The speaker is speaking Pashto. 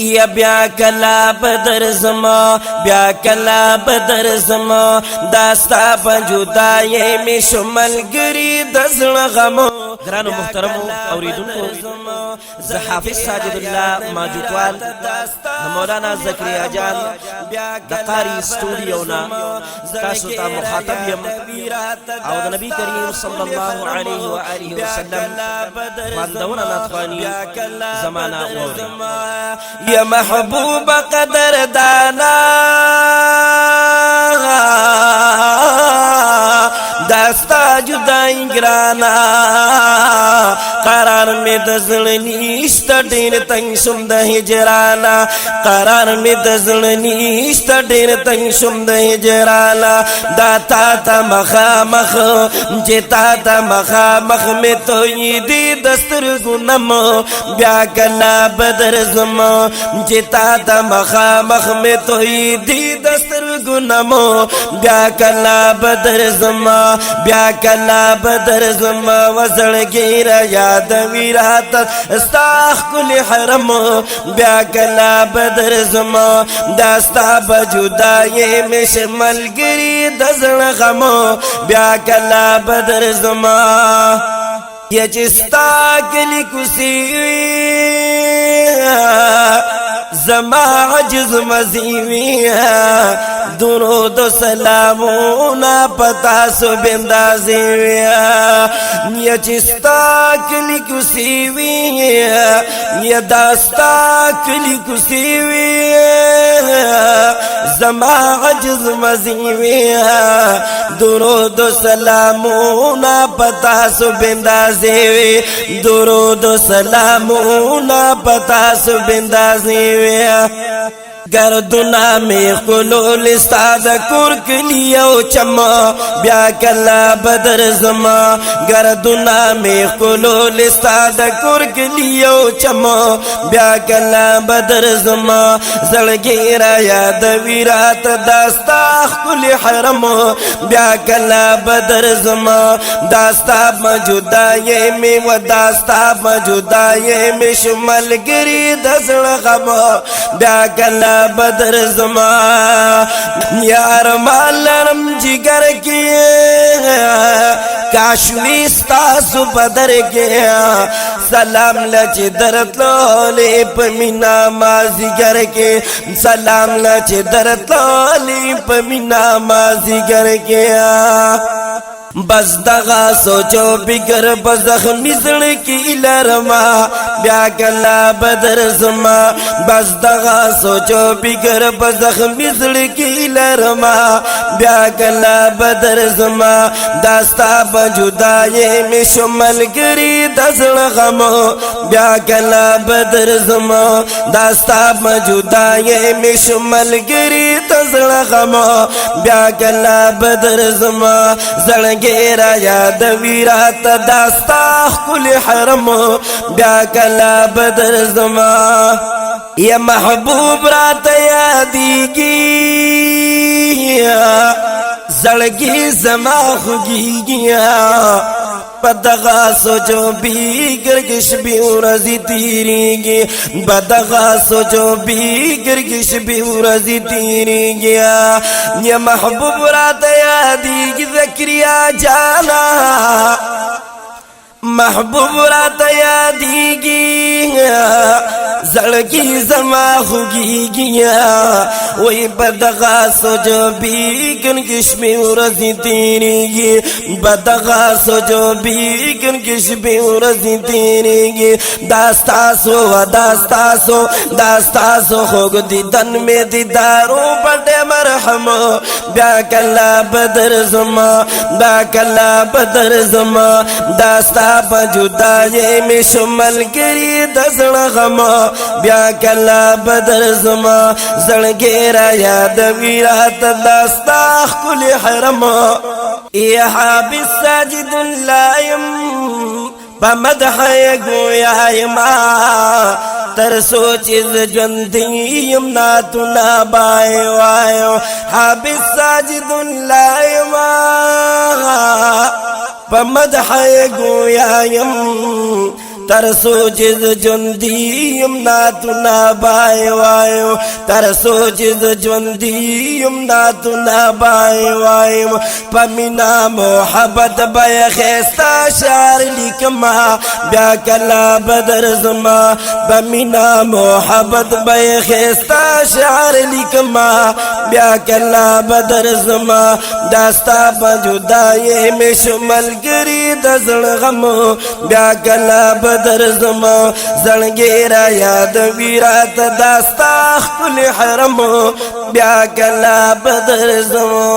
یا بیا کلا بدر زما بیا کلا بدر زما داستا پنجودای می شمل گری دزل غمو گرانو محترمو اوریدونکو ز حافظ ساجد الله ماجوتوال مولانا زکریا جان د قاری سټوډیونا تاسو ته مخاطب یم او د نبی کریم صلی الله علیه و آله وسلم باندونه ناتوانی زمانہ وری یا محبوب قدر دانا داستا جدائی گرانا قرار میں دزلنیشت دیر تنگ شم دا ہجرانا قرار میں دزلنیشت دیر تنگ شم دا ہجرانا دا تا مخامخ جے تا مخامخ میں تو یہ دی دستر گنم بیا کلا بدر زما جے تا مخامخ میں تو یہ دی دستر گنم بیا کلا بدر زما بیا کلا بدر زما وزړ گیرا یاد ویرات استاخ کل حرم بیا کلا بدر زما داستا بجدای میں شمل گری دزل غم بیا کلا بدر زما یا چستا کلی کسی زما عجز مزیوی درود و سلامونا پتا سو بندازیوی یا چستا کلی کسیوی یا داستا کلی کسیوی زما عجز مزیوی درود و سلامونا پتا سو بندازیوی درود و سلامونا پتا سو بندازیوی گردنا میں خلول استاد کور کلیو چما بیا کلا بدر زما گردنا میں خلول استاد کور کلیو چما بیا کلا بدر زما زړګی را یاد ویرات داستا خل حرم بیا کلا بدر زما داستا موجودای می و داستا موجودای می شمل گری دزړ غم بیا کلا بدر زما یار مالرم جگر کی کاشوی ستاسو بدر گیا سلام لچ درت لولی پمینا مازی گر کے سلام لچ درت لولی پمینا مازی گر گیا بس دغا سوچو بگر بزخمی زڑکی لرما بیا کلا بدر زما بس دغا سوچو بگر بزخمی زڑکی لرما بیا کلا بدر زما داستا بجدائی میں شمل گری دزل غم بیا کلا بدر زما داستا بجدائی میں شمل گری دزل غم بیا کلا بدر زما زڑ گیرا یاد ویرات داستا کل حرم بیا کلا بدر زما یا محبوب رات یادیگی زړګي زما خوږیږي بدغا سوچو بیگر شپې ورځې تیریږي بدغا سوچو بیگر شپې ورځې تیریږي یا محبوب راته یادیږي زکریا جانا محبوب راته یادیږي زړګي زما خوږیږي وای بدغا سوچو بیگر شپې ورځې تیریږي بدغا سوچو بیگر شپې ورځې تیریږي داستاسو خوږ دیدن می دیدارو پټه مرحم بیا کلا بدر زما بیا کلا بدر زما داستا بجدائی میں شمل گری دزل غم بیا کلا بدر زما زړګی را یاد ویرات داستا کل حرم یا حابس ساجد اللایم بمدح گویا ما تر سوچز جندیم ناتنا بائے وائیو حابس ساجد اللایم پمدح گویا ترسو جز جندیم ناتنا بای وایو ترسو جز جندیم ناتنا بای وایو پمینا محبت بای خیستا شعر لیکما بیا کلا بدر زما پمینا محبت بای خیستا شعر لیکما بیا کلا بدر زما داستا بجدای میں شمل گری دزل غم بیا کلا بدر زما زنگیرا یاد ویرات داستا خل حرم بیا کلا بدر زما